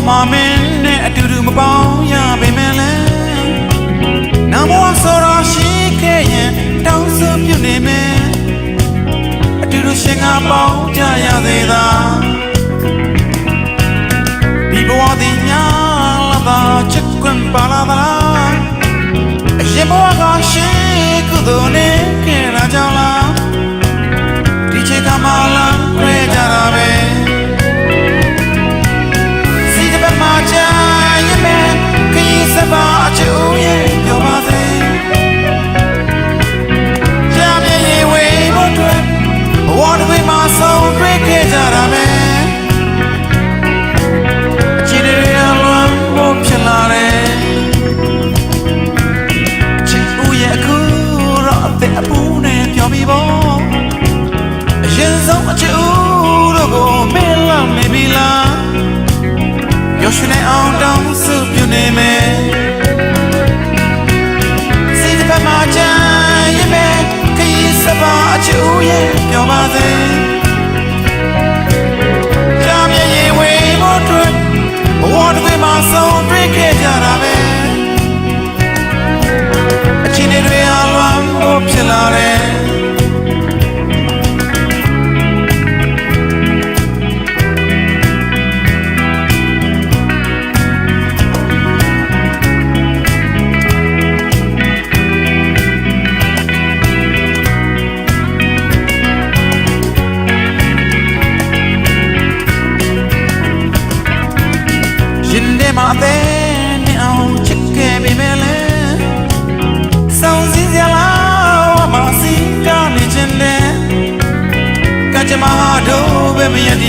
မာမင်းနဲ့အတူတူမပေါင်းရပေမဲ့လည်းနာမဝဆိုတော့ရှိခဲ့ရင်တောင်းဆိုပြုနေမယ်အတူတူရှင်ကပေါင်းကြရသေးသာဒီဘဝသည်များလာသာချစ်ခွင့်ပါလာသာအရင်ဘဝကရှိကုသိုလ်နဲ့ခဲ့လာကြလားဒီချက်ကမှလာခွဲကြတာပဲဘာချူရဲ့ပြောပါစေကြမ်းမြေဝေးမတွေ့ဘဝတွေမှာဆုံးတွေ့ခဲ့ကြတာပဲအချစ်တွေအလွန်ဖို့ဖြစ်လာတယ်ချစ်ဦးရဲ့အခုတော့အသက်အပူနဲ့ပြောပြီးပေါ့အရင်ဆုံးအချစ်ဦးတို့ကိုမင်းလောက်နေပြီလားရုပ်ရှင်နဲ့အောင်တောင်းစုပြနေမယ်မာချမ်းရဲ့မဲခရီးစပါအချူရဲ့ပြောပါစေကြမ်းမြေဝေးမတွေ့ဘဝတွေမှာဆုံးတွေ့ခဲ့ကြတာပဲအချင်းတွေအလွန်ဖို့ဖြစ်လာတယ်မာတဲ့နဲ့အောင်ချစ်ခဲ့ပေမဲ့လည်းစောင်းစည်းစရာလားမစီကနေချင်တယ်ကကြမတို့ပဲမရတ